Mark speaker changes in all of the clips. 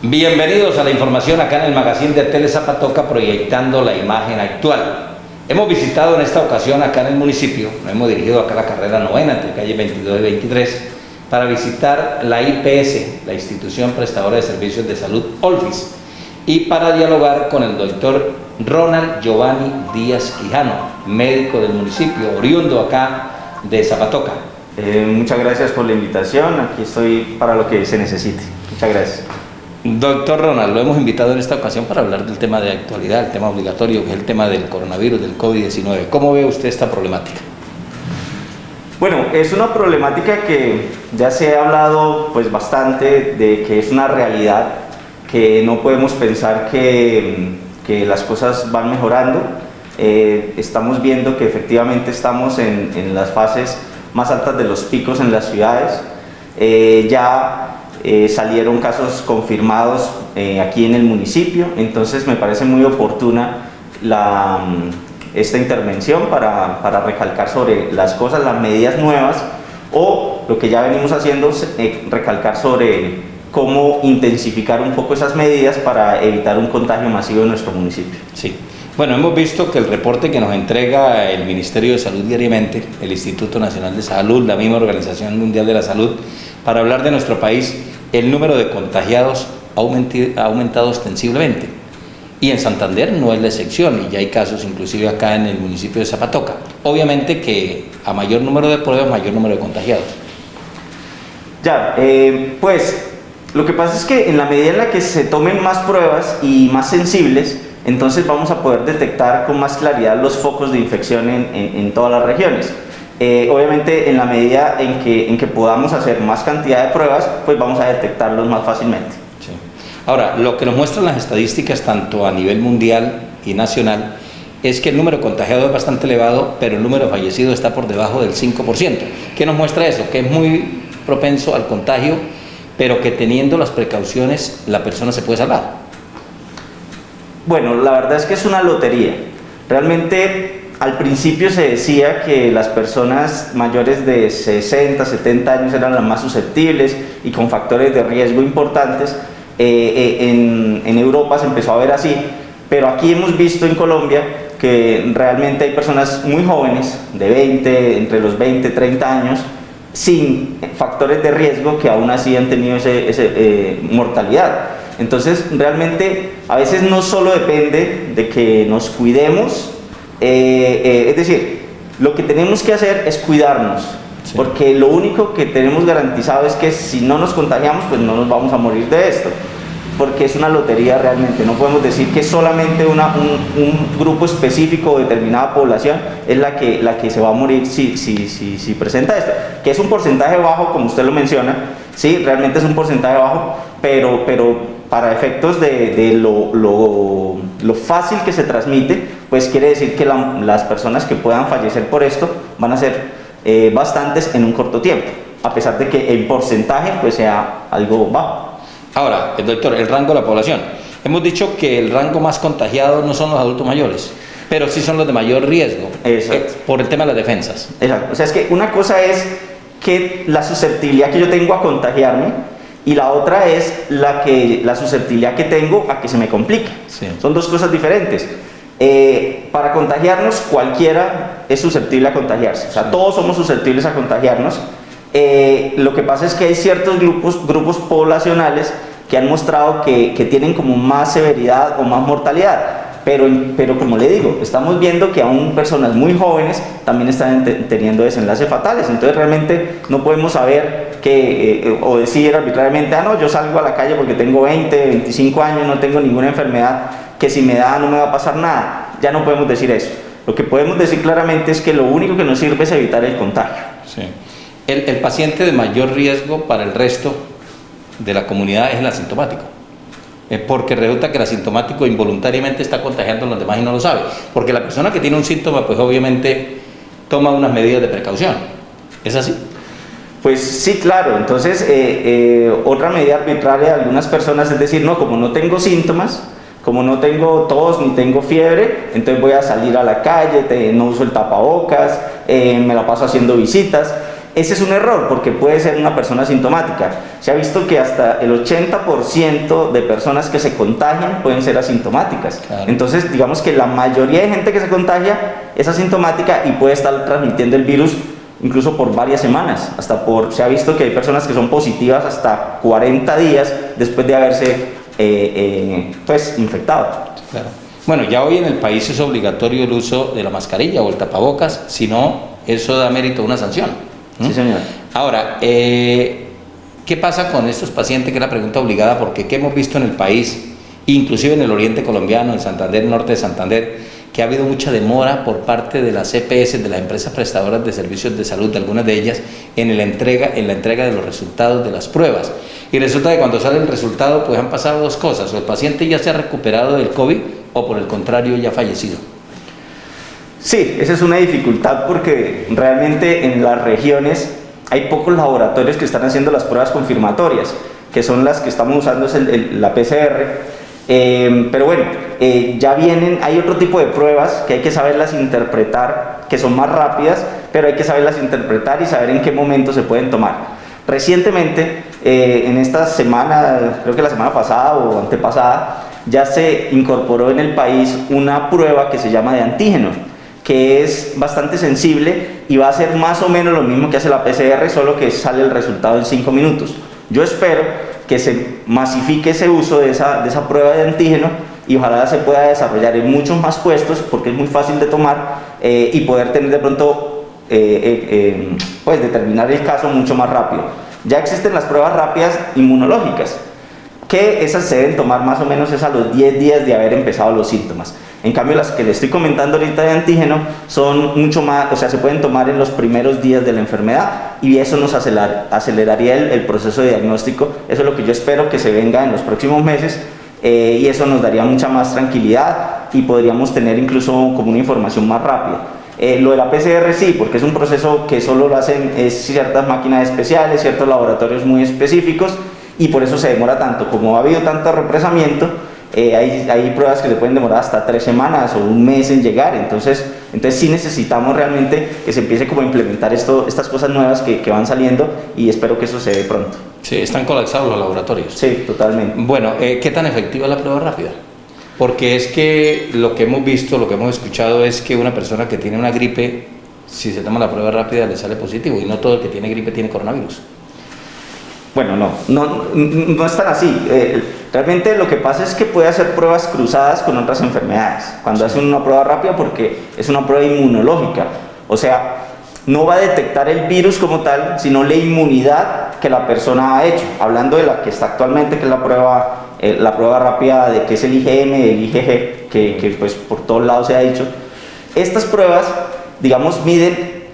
Speaker 1: Bienvenidos a la información acá en el magazine de Tele Zapatoca, proyectando la imagen actual. Hemos visitado en esta ocasión acá en el municipio, nos hemos dirigido acá a la carrera novena entre calle 22 y 23 para visitar la IPS, la institución prestadora de servicios de salud OLFIS, y para dialogar con el doctor Ronald Giovanni Díaz Quijano, médico del municipio, oriundo acá de Zapatoca.
Speaker 2: Muchas gracias por la invitación, aquí estoy para lo que se necesite. Muchas gracias.
Speaker 1: Doctor Ronald, lo hemos invitado en esta ocasión para hablar del tema de actualidad, el tema obligatorio, que es el tema del coronavirus, del COVID-19. ¿Cómo ve usted esta problemática?
Speaker 2: Bueno, es una problemática que ya se ha hablado pues bastante de que es una realidad, que no podemos pensar que las cosas van mejorando. Estamos viendo que efectivamente estamos en las fases más altas de los picos en las ciudades. Salieron casos confirmados aquí en el municipio, entonces me parece muy oportuna esta intervención para recalcar sobre las cosas, las medidas nuevas, o lo que ya venimos haciendo, recalcar sobre cómo intensificar un poco esas medidas para evitar un contagio masivo en nuestro municipio.
Speaker 1: Sí. Bueno, hemos visto que el reporte que nos entrega el Ministerio de Salud diariamente, el Instituto Nacional de Salud, la misma Organización Mundial de la Salud, para hablar de nuestro país, el número de contagiados ha aumentado ostensiblemente. Y en Santander no es la excepción, y ya hay casos inclusive acá en el municipio de Zapatoca. Obviamente que a mayor número de pruebas, mayor número de contagiados.
Speaker 2: Pues lo que pasa es que en la medida en la que se tomen más pruebas y más sensibles, entonces vamos a poder detectar con más claridad los focos de infección en todas las regiones. Obviamente en la medida en que podamos hacer más cantidad de pruebas, pues vamos a detectarlos más fácilmente.
Speaker 1: Sí. Ahora, lo que nos muestran las estadísticas tanto a nivel mundial y nacional es que el número de contagiados es bastante elevado, pero el número de fallecidos está por debajo del 5%. ¿Qué nos muestra eso? Que es muy propenso al contagio, pero que teniendo las precauciones la persona se puede salvar.
Speaker 2: Bueno, la verdad es que es una lotería. Realmente al principio se decía que las personas mayores de 60, 70 años eran las más susceptibles y con factores de riesgo importantes. En Europa se empezó a ver así, pero aquí hemos visto en Colombia que realmente hay personas muy jóvenes, entre los 20 y 30 años, sin factores de riesgo que aún así han tenido mortalidad. Entonces, realmente, a veces no solo depende de que nos cuidemos, es decir, lo que tenemos que hacer es cuidarnos, sí, porque lo único que tenemos garantizado es que si no nos contagiamos, pues no nos vamos a morir de esto, porque es una lotería realmente. No podemos decir que solamente un grupo específico o determinada población es la que se va a morir si presenta esto, que es un porcentaje bajo, como usted lo menciona. Sí, realmente es un porcentaje bajo, pero para efectos de lo fácil que se transmite, pues quiere decir que las personas que puedan fallecer por esto van a ser bastantes en un corto tiempo, a pesar de que el porcentaje pues sea algo bajo.
Speaker 1: Ahora, doctor, el rango de la población. Hemos dicho que el rango más contagiado no son los adultos mayores, pero sí son los de mayor riesgo, por el tema de las defensas.
Speaker 2: Exacto, o sea, es que una cosa es que la susceptibilidad que yo tengo a contagiarme, y la otra es la susceptibilidad que tengo a que se me complique. Sí. Son dos cosas diferentes. Para contagiarnos, cualquiera es susceptible a contagiarse, o sea, sí, todos somos susceptibles a contagiarnos. Lo que pasa es que hay ciertos grupos poblacionales que han mostrado que tienen como más severidad o más mortalidad. Pero como le digo, estamos viendo que aún personas muy jóvenes también están teniendo desenlaces fatales. Entonces realmente no podemos saber o decir arbitrariamente, no, yo salgo a la calle porque tengo 20, 25 años, no tengo ninguna enfermedad, que si me da no me va a pasar nada. Ya no podemos decir eso. Lo que podemos decir claramente es que lo único que nos sirve es evitar el contagio.
Speaker 1: Sí. El paciente de mayor riesgo para el resto de la comunidad es el asintomático. Porque resulta que el asintomático involuntariamente está contagiando a los demás y no lo sabe, porque la persona que tiene un síntoma pues obviamente toma unas medidas de precaución. ¿Es así?
Speaker 2: Pues sí, claro. Entonces otra medida arbitraria de algunas personas es decir, no, como no tengo síntomas, como no tengo tos ni tengo fiebre, entonces voy a salir a la calle, no uso el tapabocas, me la paso haciendo visitas. ese es un error porque puede ser una persona asintomática. Se ha visto que hasta el 80% de personas que se contagian pueden ser asintomáticas.
Speaker 1: Claro.
Speaker 2: Entonces, digamos que la mayoría de gente que se contagia es asintomática y puede estar transmitiendo el virus incluso por varias semanas. Se ha visto que hay personas que son positivas hasta 40 días después de haberse pues infectado.
Speaker 1: Claro. Bueno, ya hoy en el país es obligatorio el uso de la mascarilla o el tapabocas, si no, eso da mérito a una sanción.
Speaker 2: Sí, señor.
Speaker 1: Ahora, ¿qué pasa con estos pacientes? Que es la pregunta obligada, porque ¿qué hemos visto en el país, inclusive en el oriente colombiano, en Santander, norte de Santander, que ha habido mucha demora por parte de las EPS, de las empresas prestadoras de servicios de salud, de algunas de ellas, en la entrega de los resultados de las pruebas? Y resulta que cuando sale el resultado, pues han pasado dos cosas: o el paciente ya se ha recuperado del COVID, o por el contrario ya ha fallecido.
Speaker 2: Sí, esa es una dificultad porque realmente en las regiones hay pocos laboratorios que están haciendo las pruebas confirmatorias, que son las que estamos usando, es la PCR. Pero bueno, ya hay otro tipo de pruebas que hay que saberlas interpretar, que son más rápidas, pero hay que saberlas interpretar y saber en qué momento se pueden tomar. Recientemente, en esta semana, creo que la semana pasada o antepasada, ya se incorporó en el país una prueba que se llama de antígenos, que es bastante sensible y va a ser más o menos lo mismo que hace la PCR, solo que sale el resultado en 5 minutos. Yo espero que se masifique ese uso de esa prueba de antígeno y ojalá se pueda desarrollar en muchos más puestos, porque es muy fácil de tomar y poder tener de pronto, pues determinar el caso mucho más rápido. Ya existen las pruebas rápidas inmunológicas, que esas se deben tomar más o menos a los 10 días de haber empezado los síntomas. En cambio, las que le estoy comentando ahorita de antígeno son mucho más, o sea, se pueden tomar en los primeros días de la enfermedad y eso nos aceleraría el proceso de diagnóstico. Eso es lo que yo espero que se venga en los próximos meses y eso nos daría mucha más tranquilidad y podríamos tener incluso como una información más rápida. Lo de la PCR sí, porque es un proceso que solo lo hacen ciertas máquinas especiales, ciertos laboratorios muy específicos y por eso se demora tanto. Como ha habido tanto represamiento, hay pruebas que se pueden demorar hasta 3 semanas o un mes en llegar, entonces sí necesitamos realmente que se empiece como a implementar estas cosas nuevas que van saliendo y espero que eso se dé pronto.
Speaker 1: Sí, están colapsados los laboratorios.
Speaker 2: Sí, totalmente.
Speaker 1: Bueno, ¿qué tan efectiva es la prueba rápida? Porque es que lo que hemos visto, lo que hemos escuchado es que una persona que tiene una gripe, si se toma la prueba rápida le sale positivo y no todo el que tiene gripe tiene coronavirus.
Speaker 2: Bueno, no es tan así. Realmente lo que pasa es que puede hacer pruebas cruzadas con otras enfermedades cuando hacen una prueba rápida, porque es una prueba inmunológica. O sea, no va a detectar el virus como tal, sino la inmunidad que la persona ha hecho. Hablando de la que está actualmente, que es la prueba rápida que es el IgM, el IgG, que pues por todos lados se ha dicho. Estas pruebas, digamos, miden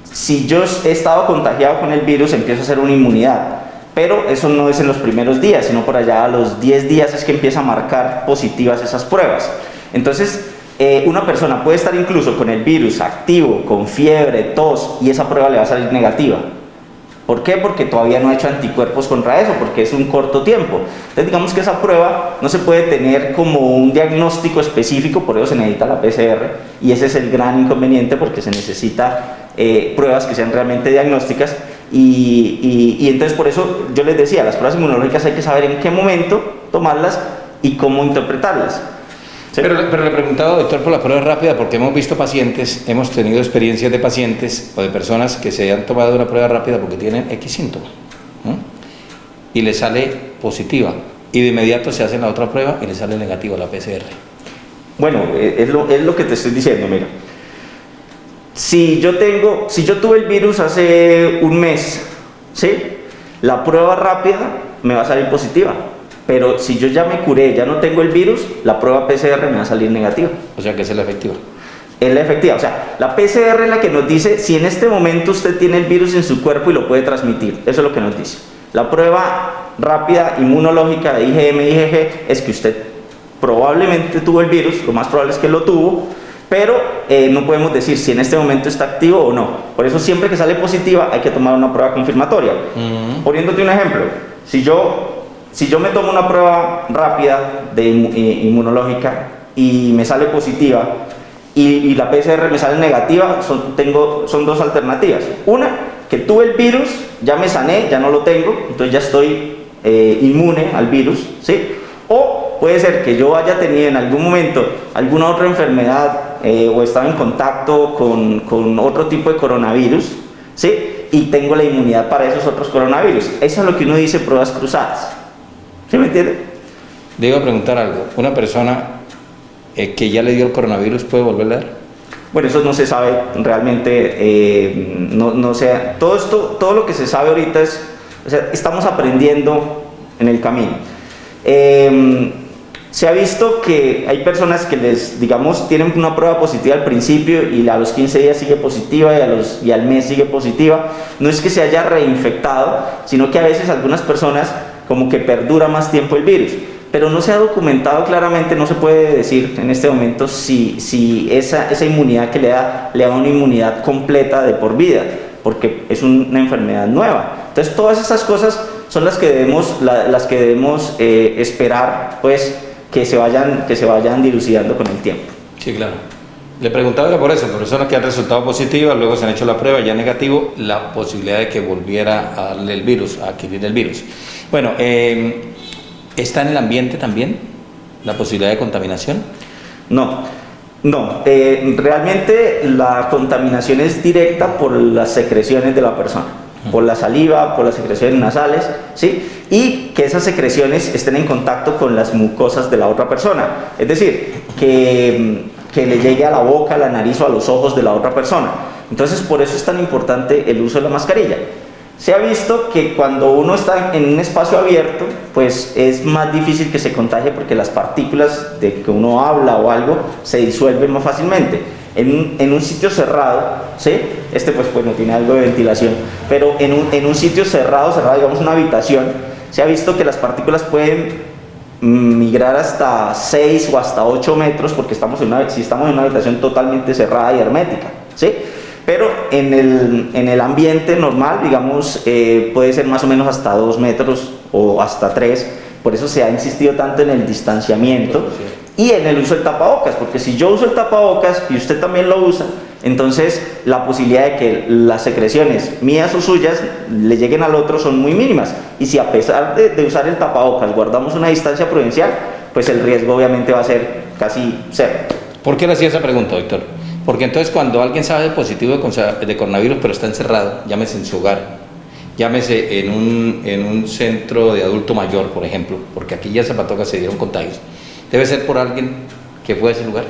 Speaker 2: si yo he estado contagiado con el virus, empiezo a hacer una inmunidad. Pero eso no es en los primeros días, sino por allá a los 10 días es que empieza a marcar positivas esas pruebas. Entonces, una persona puede estar incluso con el virus activo, con fiebre, tos, y esa prueba le va a salir negativa. ¿Por qué? Porque todavía no ha hecho anticuerpos contra eso, porque es un corto tiempo. Entonces, digamos que esa prueba no se puede tener como un diagnóstico específico, por eso se necesita la PCR, y ese es el gran inconveniente, porque se necesita pruebas que sean realmente diagnósticas. Y entonces por eso yo les decía, las pruebas inmunológicas hay que saber en qué momento tomarlas y cómo interpretarlas. ¿Sí?
Speaker 1: Pero le he preguntado, doctor, por la prueba rápida, porque hemos visto pacientes, hemos tenido experiencias de pacientes o de personas que se han tomado una prueba rápida porque tienen X síntomas, ¿no? Y le sale positiva y de inmediato se hacen la otra prueba y le sale negativa la PCR.
Speaker 2: Bueno, es lo que te estoy diciendo, mira. Si yo tuve el virus hace un mes, ¿sí? La prueba rápida me va a salir positiva. Pero si yo ya me curé, ya no tengo el virus, la prueba PCR me va a salir negativa.
Speaker 1: O sea que esa es la efectiva.
Speaker 2: Es la efectiva. O sea, la PCR es la que nos dice si en este momento usted tiene el virus en su cuerpo y lo puede transmitir. Eso es lo que nos dice. La prueba rápida inmunológica de IgM, IgG es que usted probablemente tuvo el virus, lo más probable es que lo tuvo, pero no podemos decir si en este momento está activo o no. Por eso siempre que sale positiva hay que tomar una prueba confirmatoria. Poniéndote un ejemplo, si yo me tomo una prueba rápida de inmunológica y me sale positiva y la PCR me sale negativa, son dos alternativas. Una, que tuve el virus, ya me sané, ya no lo tengo, entonces ya estoy inmune al virus, ¿sí? O puede ser que yo haya tenido en algún momento alguna otra enfermedad o estaba en contacto con otro tipo de coronavirus, ¿sí? Y tengo la inmunidad para esos otros coronavirus. Eso es lo que uno dice pruebas cruzadas. ¿Sí me entiende?
Speaker 1: Debo preguntar algo. ¿Una persona que ya le dio el coronavirus puede volver a dar?
Speaker 2: Bueno, eso no se sabe realmente, no sé. Todo lo que se sabe ahorita es, o sea, estamos aprendiendo en el camino. Se ha visto que hay personas que digamos, tienen una prueba positiva al principio y a los 15 días sigue positiva y al mes sigue positiva. No es que se haya reinfectado, sino que a veces algunas personas como que perdura más tiempo el virus. Pero no se ha documentado claramente, no se puede decir en este momento si esa inmunidad que le da una inmunidad completa de por vida, porque es una enfermedad nueva. Entonces todas esas cosas son las que debemos esperar, pues, que se vayan dilucidando con el tiempo.
Speaker 1: Sí, claro. Le preguntaba era por eso, personas que han resultado positivas, luego se han hecho la prueba, ya negativo, la posibilidad de que volviera a darle el virus, a adquirir el virus. Bueno, ¿está en el ambiente también la posibilidad de contaminación?
Speaker 2: No, realmente la contaminación es directa por las secreciones de la persona, por la saliva, por las secreciones nasales, ¿sí? Y que esas secreciones estén en contacto con las mucosas de la otra persona, es decir, que le llegue a la boca, a la nariz o a los ojos de la otra persona. Entonces, por eso es tan importante el uso de la mascarilla. Se ha visto que cuando uno está en un espacio abierto, pues es más difícil que se contagie porque las partículas de que uno habla o algo se disuelven más fácilmente. En un sitio cerrado, ¿sí? Pues no tiene algo de ventilación, pero en un sitio cerrado, digamos una habitación, se ha visto que las partículas pueden migrar hasta 6 o hasta 8 metros porque si estamos en una habitación totalmente cerrada y hermética, ¿sí? Pero en el ambiente normal, digamos, puede ser más o menos hasta 2 metros o hasta 3. Por eso se ha insistido tanto en el distanciamiento y en el uso del tapabocas, porque si yo uso el tapabocas y usted también lo usa, entonces la posibilidad de que las secreciones mías o suyas le lleguen al otro son muy mínimas. Y si a pesar de usar el tapabocas guardamos una distancia prudencial, pues el riesgo obviamente va a ser casi cero.
Speaker 1: ¿Por qué le hacía esa pregunta, doctor? Porque entonces cuando alguien sabe positivo de coronavirus pero está encerrado, llámese en su hogar, llámese en un centro de adulto mayor, por ejemplo, porque aquí ya en Zapatoca se dieron contagios, debe ser por alguien que fue a ese lugar.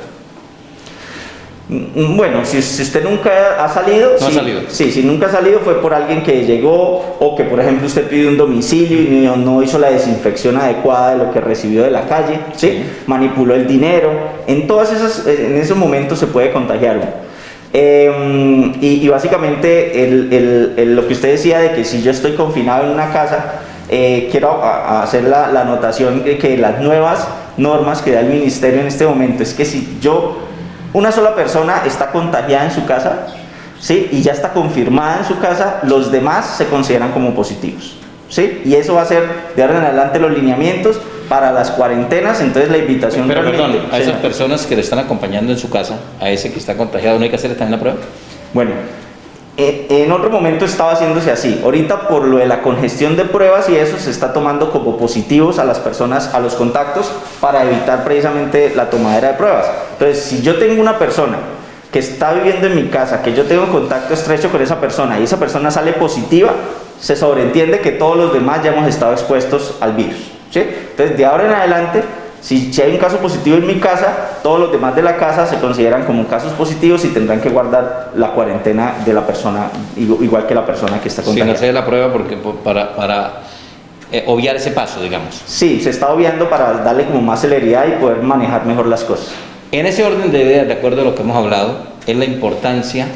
Speaker 2: Bueno, si usted nunca ha salido,
Speaker 1: no ha salido.
Speaker 2: Sí, si nunca ha salido fue por alguien que llegó o que por ejemplo usted pidió un domicilio y no hizo la desinfección adecuada de lo que recibió de la calle, ¿sí? Manipuló el dinero, en esos momentos se puede contagiar uno. Y básicamente lo que usted decía de que si yo estoy confinado en una casa, quiero hacer la anotación de que las nuevas normas que da el ministerio en este momento es que si una sola persona está contagiada en su casa, ¿sí? Y ya está confirmada en su casa, los demás se consideran como positivos, ¿sí? Y eso va a ser de ahora en adelante los lineamientos para las cuarentenas. Entonces la invitación
Speaker 1: pero
Speaker 2: realmente,
Speaker 1: perdón, a esas personas que le están acompañando en su casa, a ese que está contagiado, ¿no hay que hacerle también la prueba?
Speaker 2: Bueno, en otro momento estaba haciéndose así. Ahorita por lo de la congestión de pruebas y eso se está tomando como positivos a las personas, a los contactos, para evitar precisamente la tomadera de pruebas. Entonces, si yo tengo una persona que está viviendo en mi casa, que yo tengo contacto estrecho con esa persona y esa persona sale positiva, se sobreentiende que todos los demás ya hemos estado expuestos al virus, ¿sí? Entonces, de ahora en adelante, si hay un caso positivo en mi casa, todos los demás de la casa se consideran como casos positivos y tendrán que guardar la cuarentena de la persona, igual que la persona que está contagiada.
Speaker 1: Sin hacer la prueba para obviar ese paso, digamos.
Speaker 2: Sí, se está obviando para darle como más celeridad y poder manejar mejor las cosas.
Speaker 1: En ese orden de ideas, de acuerdo a lo que hemos hablado, es la importancia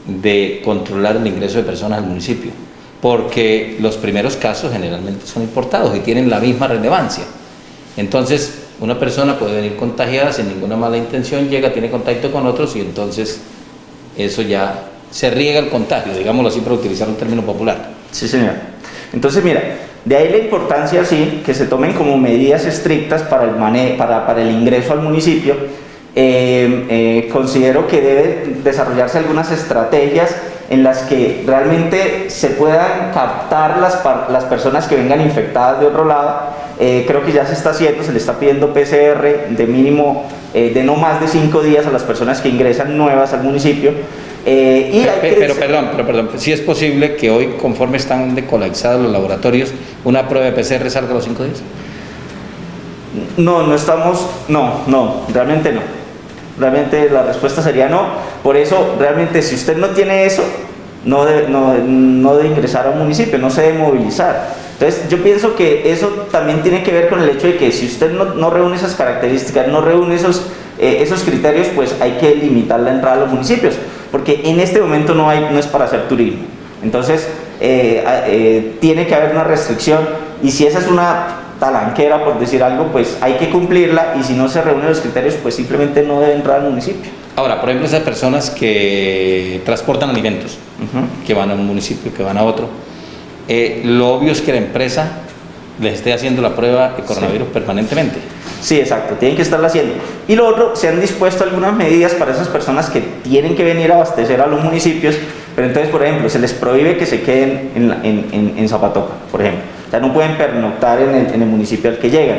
Speaker 1: de controlar el ingreso de personas al municipio, porque los primeros casos generalmente son importados y tienen la misma relevancia. Entonces, una persona puede venir contagiada sin ninguna mala intención, llega, tiene contacto con otros y entonces eso ya se riega el contagio, digámoslo así para utilizar un término popular.
Speaker 2: Sí, señor. Entonces, mira, de ahí la importancia, sí, que se tomen como medidas estrictas para el ingreso al municipio. Considero que deben desarrollarse algunas estrategias en las que realmente se puedan captar las personas que vengan infectadas de otro lado. Creo que ya se está haciendo, se le está pidiendo PCR de mínimo de no más de 5 días a las personas que ingresan nuevas al municipio.
Speaker 1: Perdón, ¿sí es posible que hoy, conforme están decolapsados los laboratorios, una prueba de PCR salga a los 5 días?
Speaker 2: No, realmente no. Realmente la respuesta sería no. Por eso, realmente, si usted no tiene eso, no debe ingresar a un municipio, no se debe movilizar. Entonces, yo pienso que eso también tiene que ver con el hecho de que si usted no reúne esas características, no reúne esos criterios, pues hay que limitar la entrada a los municipios, porque en este momento no es para hacer turismo. Entonces, tiene que haber una restricción, y si esa es una talanquera, por decir algo, pues hay que cumplirla, y si no se reúnen los criterios, pues simplemente no debe entrar al municipio.
Speaker 1: Ahora, por ejemplo, esas personas que transportan alimentos, que van a un municipio, que van a otro, lo obvio es que la empresa les esté haciendo la prueba de coronavirus permanentemente.
Speaker 2: Sí, exacto, tienen que estarla haciendo. Y lo otro, se han dispuesto algunas medidas para esas personas que tienen que venir a abastecer a los municipios, pero entonces, por ejemplo, se les prohíbe que se queden en Zapatoca, por ejemplo. O sea, no pueden pernoctar en el municipio al que llegan.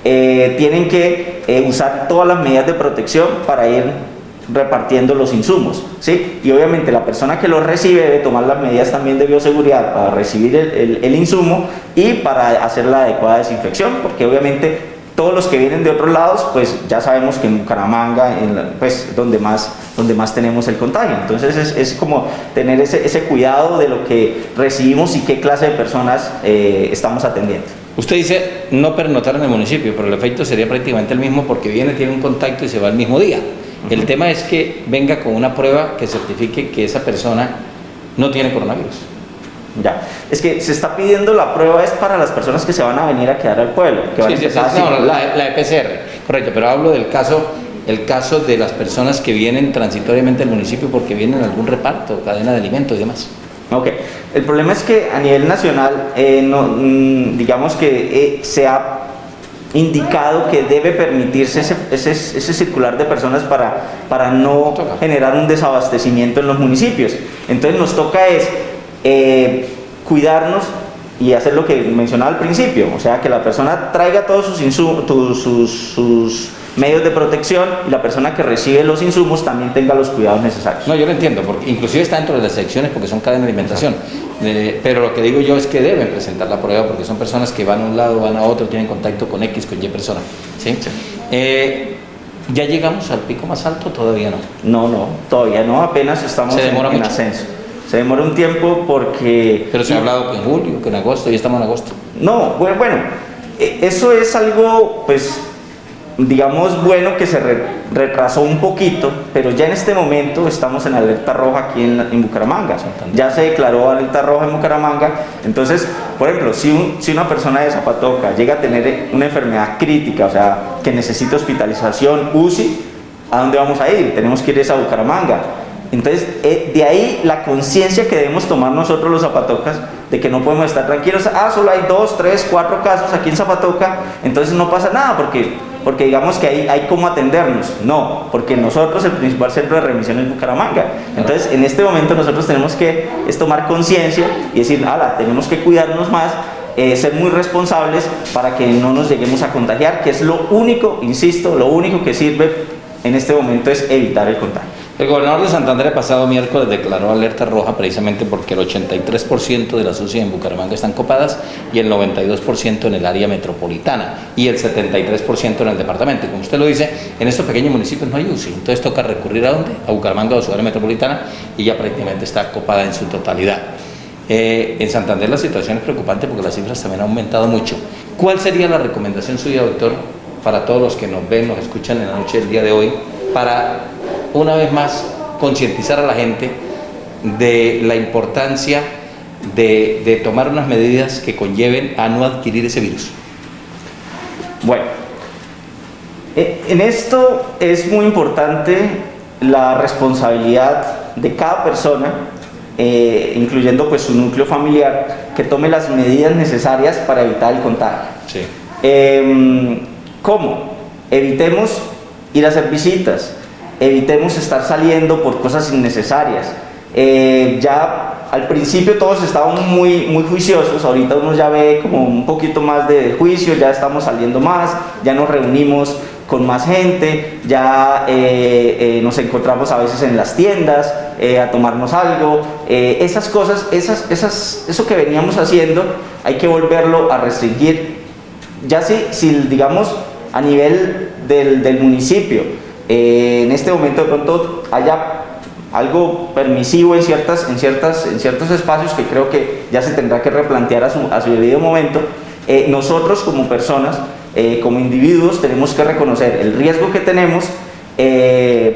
Speaker 2: Tienen que usar todas las medidas de protección para ir repartiendo los insumos, ¿sí? Y obviamente la persona que los recibe debe tomar las medidas también de bioseguridad para recibir el insumo y para hacer la adecuada desinfección, porque obviamente todos los que vienen de otros lados, pues ya sabemos que en Bucaramanga, pues donde más tenemos el contagio. Entonces es como tener ese cuidado de lo que recibimos y qué clase de personas estamos atendiendo.
Speaker 1: Usted dice no pernoctar en el municipio, pero el efecto sería prácticamente el mismo, porque viene, tiene un contacto y se va el mismo día. El tema es que venga con una prueba que certifique que esa persona no tiene coronavirus.
Speaker 2: Ya, es que se está pidiendo la prueba es para las personas que se van a venir a quedar al pueblo, que van a empezar a circular.
Speaker 1: La de PCR, correcto, pero hablo del caso de las personas que vienen transitoriamente al municipio porque vienen en algún reparto, cadena de alimentos y demás.
Speaker 2: Ok, el problema es que a nivel nacional, digamos que se ha indicado que debe permitirse ese circular de personas para no generar un desabastecimiento en los municipios. Entonces nos toca cuidarnos y hacer lo que mencionaba al principio, o sea, que la persona traiga todos sus medios de protección, y la persona que recibe los insumos también tenga los cuidados necesarios.
Speaker 1: No, yo lo entiendo, porque inclusive está dentro de las secciones porque son cadena de alimentación, pero lo que digo yo es que deben presentar la prueba porque son personas que van a un lado, van a otro, tienen contacto con X, con Y persona, ¿sí? ¿Ya llegamos al pico más alto? Todavía no.
Speaker 2: No, todavía no, apenas estamos en ascenso. Se demora un tiempo porque...
Speaker 1: Pero se ha hablado que en julio, que en agosto, ya estamos en agosto.
Speaker 2: No, bueno, eso es algo, pues, digamos, bueno, que se retrasó un poquito, pero ya en este momento estamos en alerta roja aquí en Bucaramanga. Ya se declaró alerta roja en Bucaramanga. Entonces, por ejemplo, si una persona de Zapatoca llega a tener una enfermedad crítica, o sea, que necesita hospitalización, UCI, ¿a dónde vamos a ir? Tenemos que ir a Bucaramanga. Entonces, de ahí la conciencia que debemos tomar nosotros los zapatocas, de que no podemos estar tranquilos, solo hay 2, 3, 4 casos aquí en Zapatoca, entonces no pasa nada, porque digamos que hay cómo atendernos. No, porque nosotros, el principal centro de remisión es Bucaramanga. Entonces, en este momento nosotros tenemos que tomar conciencia y decir, tenemos que cuidarnos más, ser muy responsables para que no nos lleguemos a contagiar, que es lo único, insisto, lo único que sirve en este momento es evitar el contagio.
Speaker 1: El gobernador de Santander el pasado miércoles declaró alerta roja precisamente porque el 83% de las UCI en Bucaramanga están copadas y el 92% en el área metropolitana y el 73% en el departamento. Y como usted lo dice, en estos pequeños municipios no hay UCI, entonces toca recurrir ¿a dónde? A Bucaramanga o a su área metropolitana, y ya prácticamente está copada en su totalidad. En Santander la situación es preocupante porque las cifras también han aumentado mucho. ¿Cuál sería la recomendación suya, doctor, para todos los que nos ven, nos escuchan en la noche del día de hoy, para una vez más concientizar a la gente de la importancia de tomar unas medidas que conlleven a no adquirir ese virus?
Speaker 2: Bueno, en esto es muy importante la responsabilidad de cada persona, incluyendo pues su núcleo familiar, que tome las medidas necesarias para evitar el contagio.
Speaker 1: Sí.
Speaker 2: ¿Cómo? Evitemos ir a hacer visitas, evitemos estar saliendo por cosas innecesarias, Ya al principio todos estaban muy juiciosos, ahorita uno ya ve como un poquito más de juicio, ya estamos saliendo más, ya nos reunimos con más gente, ya nos encontramos a veces en las tiendas a tomarnos algo, esas cosas, eso que veníamos haciendo hay que volverlo a restringir, ya si digamos a nivel del municipio, en este momento de pronto haya algo permisivo en ciertos espacios que creo que ya se tendrá que replantear a su debido momento. Nosotros como personas, como individuos, tenemos que reconocer el riesgo que tenemos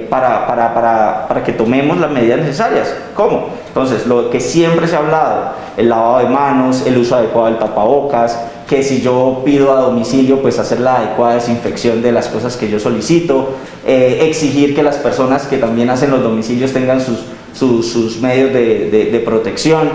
Speaker 2: para que tomemos las medidas necesarias. ¿Cómo? Entonces, lo que siempre se ha hablado, el lavado de manos, el uso adecuado del tapabocas, que si yo pido a domicilio, pues hacer la adecuada desinfección de las cosas que yo solicito, exigir que las personas que también hacen los domicilios tengan sus medios de protección.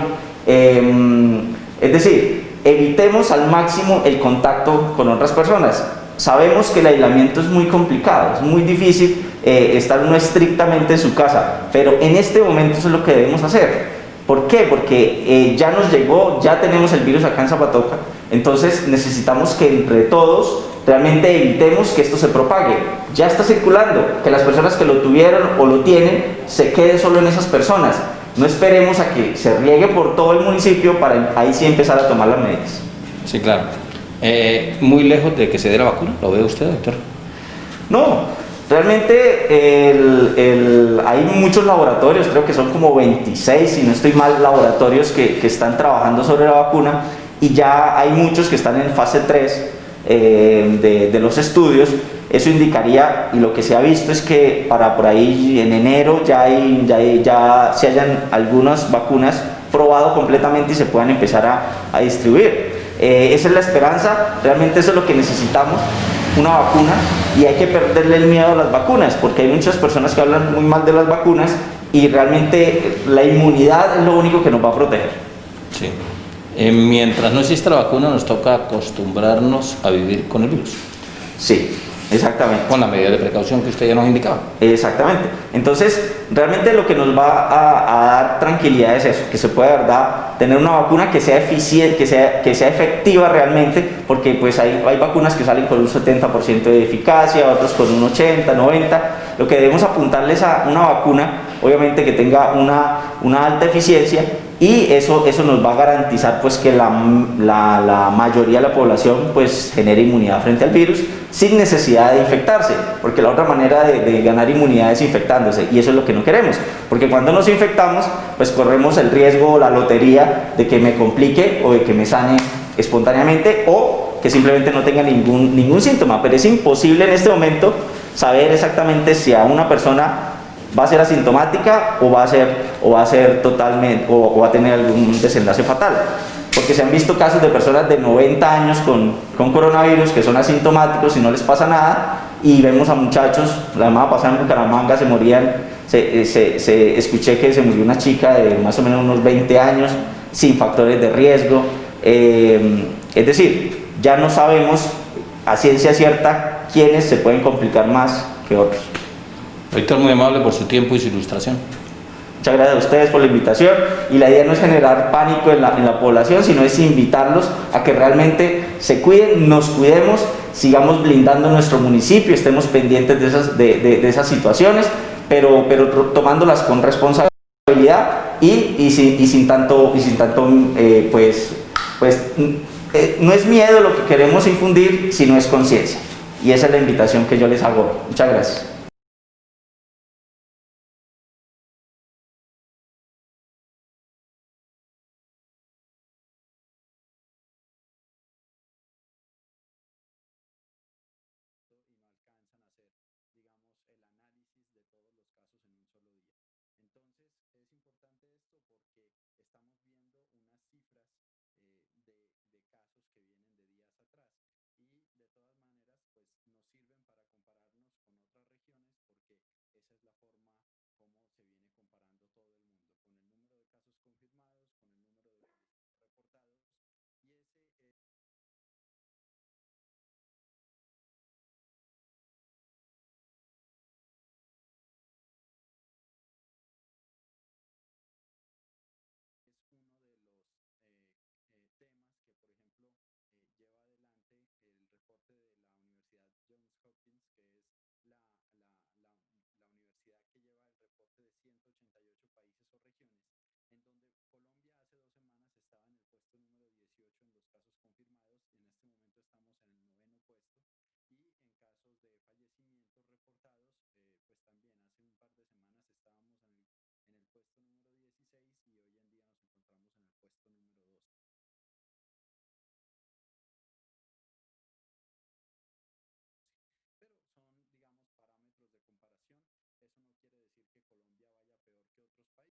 Speaker 2: Es decir, evitemos al máximo el contacto con otras personas. Sabemos que el aislamiento es muy complicado, es muy difícil estar uno estrictamente en su casa, pero en este momento eso es lo que debemos hacer. ¿Por qué? Porque ya nos llegó, ya tenemos el virus acá en Zapatoca, entonces necesitamos que entre todos realmente evitemos que esto se propague. Ya está circulando, que las personas que lo tuvieron o lo tienen se quede solo en esas personas. No esperemos a que se riegue por todo el municipio para ahí sí empezar a tomar las medidas.
Speaker 1: Sí, claro. Muy lejos de que se dé la vacuna, ¿lo ve usted, doctor?
Speaker 2: No, realmente hay muchos laboratorios, creo que son como 26, si no estoy mal, laboratorios que están trabajando sobre la vacuna y ya hay muchos que están en fase 3 de los estudios. Eso indicaría, y lo que se ha visto es que para por ahí en enero ya se hayan algunas vacunas probado completamente y se puedan empezar a distribuir. Esa es la esperanza, realmente eso es lo que necesitamos, una vacuna, y hay que perderle el miedo a las vacunas, porque hay muchas personas que hablan muy mal de las vacunas y realmente la inmunidad es lo único que nos va a proteger.
Speaker 1: Sí. Mientras no exista la vacuna nos toca acostumbrarnos a vivir con el virus.
Speaker 2: Sí, exactamente.
Speaker 1: Con la medida de precaución que usted ya nos indicaba.
Speaker 2: Exactamente. Entonces, realmente lo que nos va a dar tranquilidad es eso, que se pueda, ¿verdad?, tener una vacuna que sea eficiente, que sea efectiva realmente, porque pues hay vacunas que salen con un 70% de eficacia, otros con un 80, 90. Lo que debemos apuntarles a una vacuna, obviamente que tenga una alta eficiencia, y eso nos va a garantizar pues que la mayoría de la población pues genere inmunidad frente al virus sin necesidad de infectarse, porque la otra manera de ganar inmunidad es infectándose, y eso es lo que no queremos, porque cuando nos infectamos pues corremos el riesgo, la lotería de que me complique o de que me sane espontáneamente o que simplemente no tenga ningún síntoma. Pero es imposible en este momento saber exactamente si a una persona va a ser asintomática o va a ser totalmente, o va a tener algún desenlace fatal, porque se han visto casos de personas de 90 años con coronavirus que son asintomáticos y no les pasa nada, y vemos a muchachos, la semana pasada en Bucaramanga se morían, escuché que se murió una chica de más o menos unos 20 años sin factores de riesgo. Es decir, ya no sabemos a ciencia cierta quiénes se pueden complicar más que otros.
Speaker 1: Víctor, muy amable por su tiempo y su ilustración.
Speaker 2: Muchas gracias a ustedes por la invitación, y la idea no es generar pánico en la población, sino es invitarlos a que realmente se cuiden, nos cuidemos, sigamos blindando nuestro municipio, estemos pendientes de esas situaciones, pero tomándolas con responsabilidad y sin tanto no es miedo lo que queremos infundir, sino es conciencia, y esa es la invitación que yo les hago. Muchas gracias.
Speaker 3: que lleva el reporte de 188 países o regiones, en donde Colombia hace 2 semanas estaba en el puesto número 18 en los casos confirmados, y en este momento estamos en el noveno puesto, y en casos de fallecimientos reportados, pues también hace un par de semanas estábamos en el puesto número 16 y hoy en día nos encontramos en el puesto número 12. Pero son, digamos, parámetros de comparación. Eso no quiere decir que Colombia vaya peor que otros países.